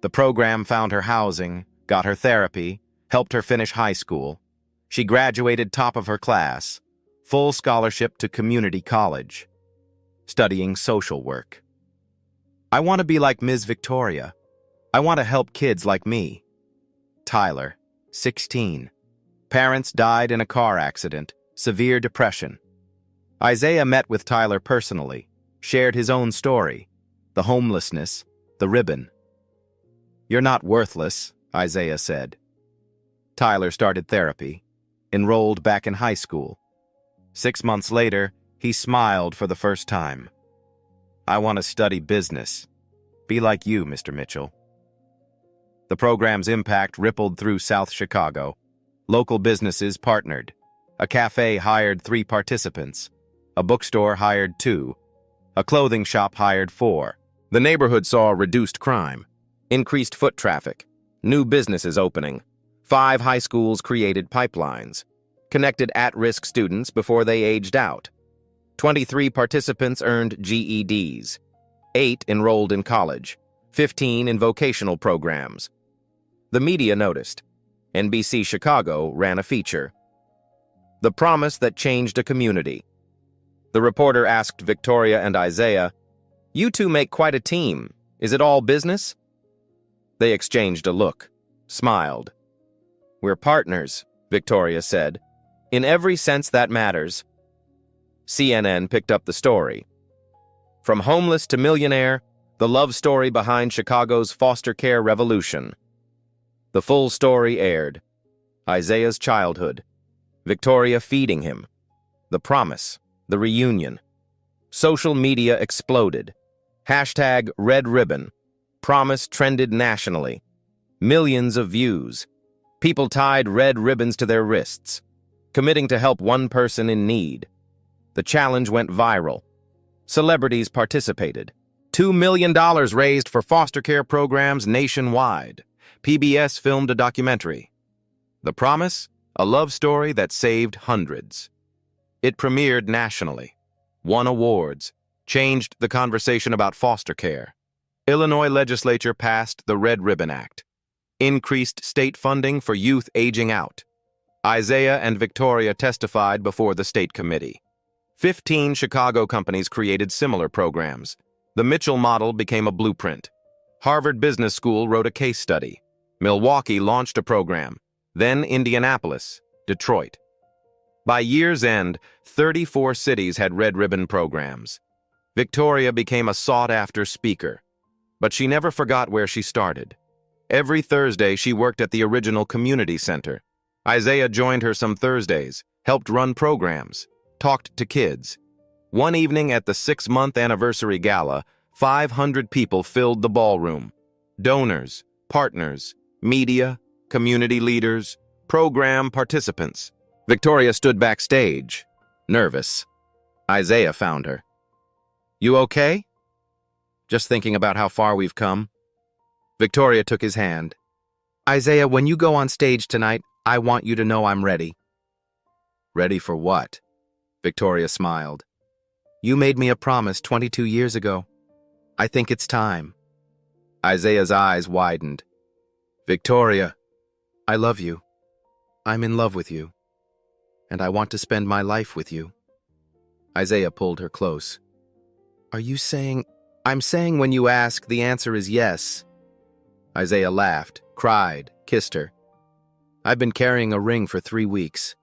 The program found her housing, got her therapy, helped her finish high school. She graduated top of her class, full scholarship to community college, studying social work. "I want to be like Ms. Victoria. I want to help kids like me." Tyler, 16. Parents died in a car accident, severe depression. Isaiah met with Tyler personally, shared his own story, the homelessness, the ribbon. "You're not worthless," Isaiah said. Tyler started therapy, enrolled back in high school. 6 months later, he smiled for the first time. "I want to study business. Be like you, Mr. Mitchell." The program's impact rippled through South Chicago. Local businesses partnered. A cafe hired 3 participants. A bookstore hired 2. A clothing shop hired 4. The neighborhood saw reduced crime, increased foot traffic, new businesses opening. 5 high schools created pipelines, connected at-risk students before they aged out. 23 participants earned GEDs. 8 enrolled in college. 15 in vocational programs. The media noticed. NBC Chicago ran a feature. "The Promise That Changed a Community." The reporter asked Victoria and Isaiah, "You two make quite a team. Is it all business?" They exchanged a look, smiled. "We're partners," Victoria said, "in every sense that matters." CNN picked up the story. From homeless to millionaire, the love story behind Chicago's foster care revolution. The full story aired. Isaiah's childhood, Victoria feeding him, the promise, the reunion. Social media exploded. Hashtag Red Ribbon. Promise trended nationally. Millions of views. People tied red ribbons to their wrists, committing to help one person in need. The challenge went viral. Celebrities participated. $2 million raised for foster care programs nationwide. PBS filmed a documentary. The Promise, a love story that saved hundreds. It premiered nationally, won awards, changed the conversation about foster care. Illinois legislature passed the Red Ribbon Act, increased state funding for youth aging out. Isaiah and Victoria testified before the state committee. 15 Chicago companies created similar programs. The Mitchell model became a blueprint. Harvard Business School wrote a case study. Milwaukee launched a program, then Indianapolis, Detroit. By year's end, 34 cities had red ribbon programs. Victoria became a sought-after speaker, but she never forgot where she started. Every Thursday, she worked at the original community center. Isaiah joined her some Thursdays, helped run programs, talked to kids. One evening at the 6-month anniversary gala, 500 people filled the ballroom. Donors, partners, media, community leaders, program participants. Victoria stood backstage, nervous. Isaiah found her. "You okay?" "Just thinking about how far we've come." Victoria took his hand. "Isaiah, when you go on stage tonight, I want you to know I'm ready." "Ready for what?" Victoria smiled. "You made me a promise 22 years ago. I think it's time." Isaiah's eyes widened. "Victoria, I love you. I'm in love with you. And I want to spend my life with you." Isaiah pulled her close. "Are you saying—" "I'm saying when you ask, the answer is yes." Isaiah laughed, cried, kissed her. "I've been carrying a ring for 3 weeks.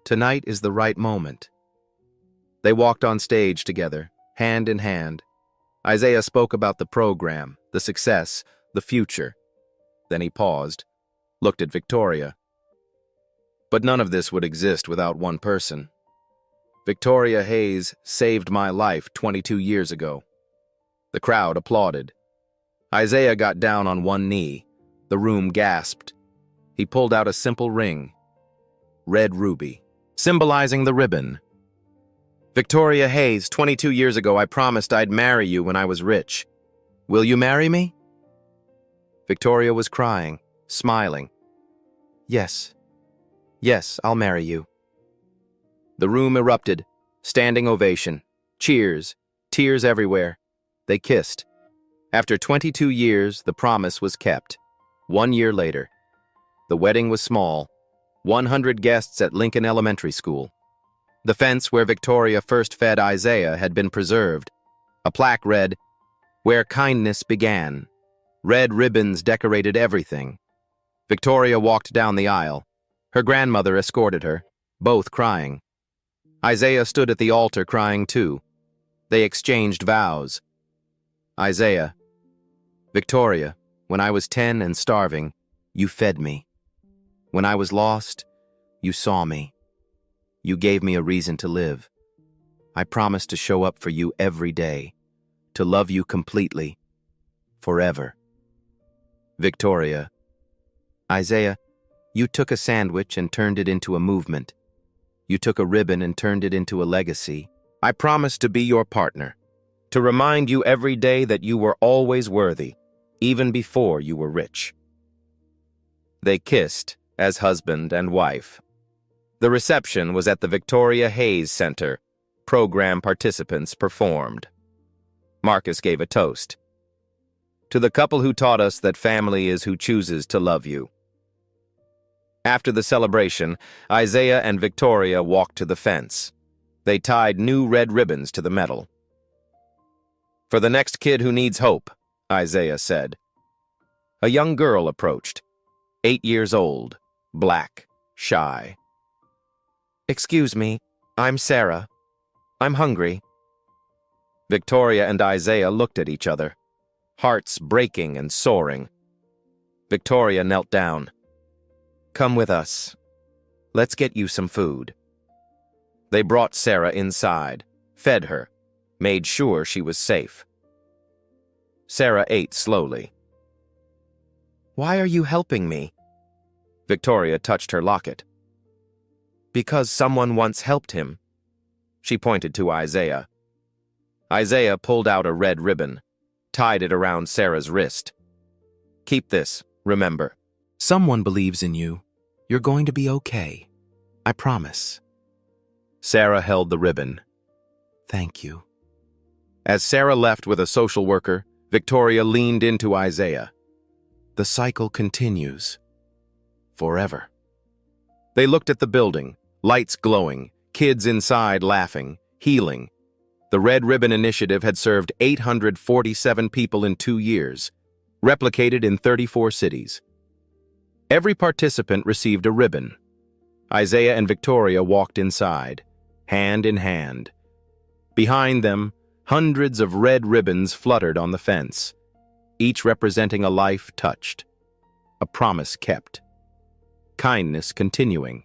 Tonight is the right moment." They walked on stage together, hand in hand. Isaiah spoke about the program, the success, the future. Then he paused, looked at Victoria. "But none of this would exist without one person. Victoria Hayes saved my life 22 years ago." The crowd applauded. Isaiah got down on one knee. The room gasped. He pulled out a simple ring, red ruby, symbolizing the ribbon. "Victoria Hayes, 22 years ago I promised I'd marry you when I was rich. Will you marry me?" Victoria was crying, smiling. "Yes. Yes, I'll marry you." The room erupted, standing ovation, cheers, tears everywhere. They kissed. After 22 years, the promise was kept. 1 year later, the wedding was small, 100 guests at Lincoln Elementary School. The fence where Victoria first fed Isaiah had been preserved. A plaque read, "Where kindness began." Red ribbons decorated everything. Victoria walked down the aisle. Her grandmother escorted her, both crying. Isaiah stood at the altar crying too. They exchanged vows. "Isaiah, Victoria, when I was 10 and starving, you fed me. When I was lost, you saw me. You gave me a reason to live. I promise to show up for you every day, to love you completely, forever." Victoria. "Isaiah, you took a sandwich and turned it into a movement. You took a ribbon and turned it into a legacy. I promise to be your partner, to remind you every day that you were always worthy, even before you were rich." They kissed as husband and wife. The reception was at the Victoria Hayes Center. Program participants performed. Marcus gave a toast. "To the couple who taught us that family is who chooses to love you." After the celebration, Isaiah and Victoria walked to the fence. They tied new red ribbons to the metal. "For the next kid who needs hope," Isaiah said. A young girl approached, 8 years old, black, shy. "Excuse me, I'm Sarah. I'm hungry." Victoria and Isaiah looked at each other, hearts breaking and soaring. Victoria knelt down. "Come with us. Let's get you some food." They brought Sarah inside, fed her, made sure she was safe. Sarah ate slowly. "Why are you helping me?" Victoria touched her locket. "Because someone once helped him." She pointed to Isaiah. Isaiah pulled out a red ribbon, tied it around Sarah's wrist. "Keep this, remember. Someone believes in you. You're going to be okay. I promise." Sarah held the ribbon. "Thank you." As Sarah left with a social worker, Victoria leaned into Isaiah. The cycle continues. Forever. They looked at the building, lights glowing, kids inside laughing, healing. The Red Ribbon Initiative had served 847 people in 2 years, replicated in 34 cities. Every participant received a ribbon. Isaiah and Victoria walked inside, hand in hand. Behind them, hundreds of red ribbons fluttered on the fence, each representing a life touched, a promise kept, kindness continuing.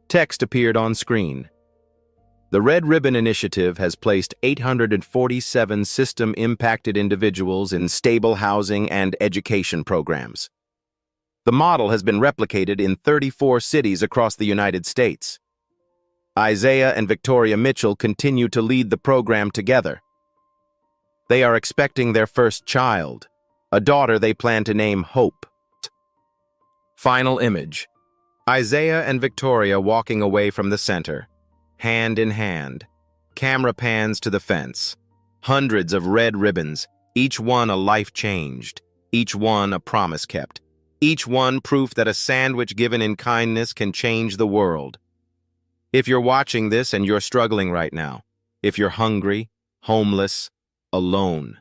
Text appeared on screen. The Red Ribbon Initiative has placed 847 system-impacted individuals in stable housing and education programs. The model has been replicated in 34 cities across the United States. Isaiah and Victoria Mitchell continue to lead the program together. They are expecting their first child, a daughter they plan to name Hope. Final image. Isaiah and Victoria walking away from the center, hand in hand. Camera pans to the fence. Hundreds of red ribbons, each one a life changed, each one a promise kept, each one proof that a sandwich given in kindness can change the world. If you're watching this and you're struggling right now, if you're hungry, homeless, alone,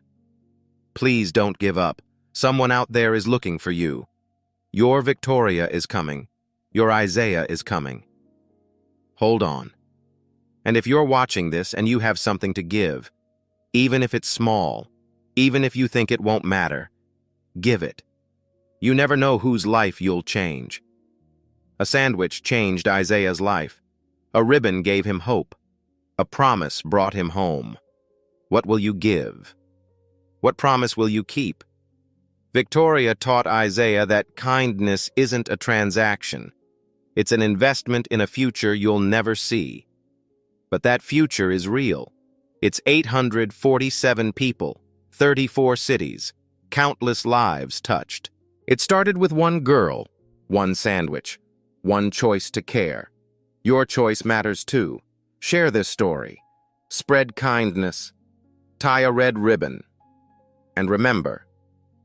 please don't give up. Someone out there is looking for you. Your Victoria is coming. Your Isaiah is coming. Hold on. And if you're watching this and you have something to give, even if it's small, even if you think it won't matter, give it. You never know whose life you'll change. A sandwich changed Isaiah's life. A ribbon gave him hope. A promise brought him home. What will you give? What promise will you keep? Victoria taught Isaiah that kindness isn't a transaction. It's an investment in a future you'll never see. But that future is real. It's 847 people, 34 cities, countless lives touched. It started with one girl, one sandwich, one choice to care. Your choice matters too. Share this story. Spread kindness. Tie a red ribbon. And remember,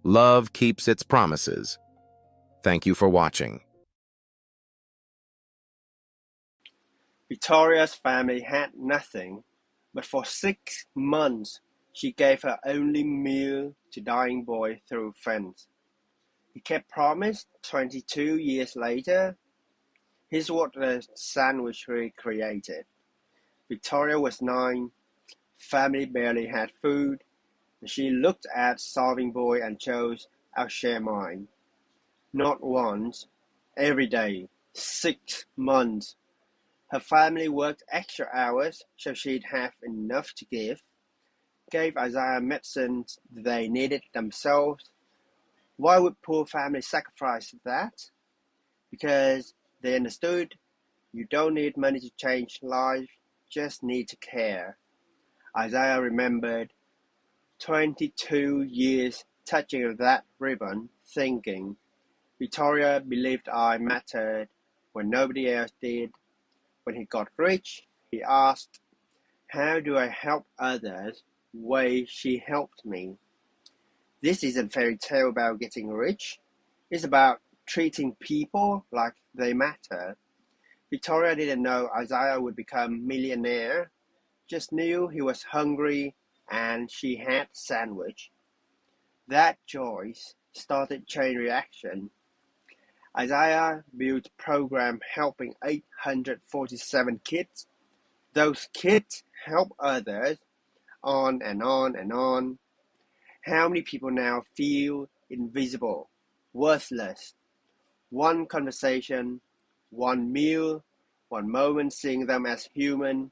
love keeps its promises. Thank you for watching. Victoria's family had nothing, but for 6 months she gave her only meal to dying boy through fence. He kept promise. 22 years later, here's what the sandwich recreated. Victoria was 9, family barely had food. She looked at starving boy and chose, I'll share mine. Not once, every day, 6 months. Her family worked extra hours so she'd have enough to give, gave Isaiah medicines they needed themselves. Why would poor families sacrifice that? Because they understood you don't need money to change life, just need to care. Isaiah remembered 22 years touching that ribbon, thinking, Victoria believed I mattered when nobody else did. When he got rich, he asked, how do I help others the way she helped me? This isn't a fairy tale about getting rich. It's about treating people like they matter. Victoria didn't know Isaiah would become millionaire, just knew he was hungry and she had sandwich. That choice started chain reaction. Isaiah built a program helping 847 kids. Those kids help others, on and on and on. How many people now feel invisible, worthless? One conversation, one meal, one moment seeing them as human,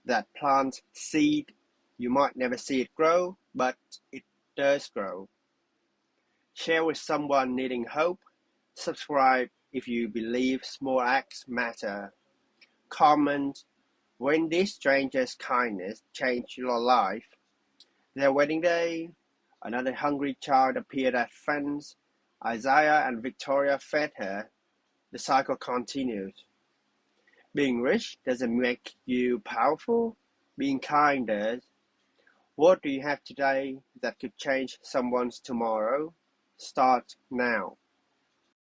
that plants seed. You might never see it grow, but it does grow. Share with someone needing hope. Subscribe if you believe small acts matter. Comment when this stranger's kindness changed your life. Their wedding day, another hungry child appeared at fence. Isaiah and Victoria fed her. The cycle continues. Being rich doesn't make you powerful. Being kind does. What do you have today that could change someone's tomorrow? Start now.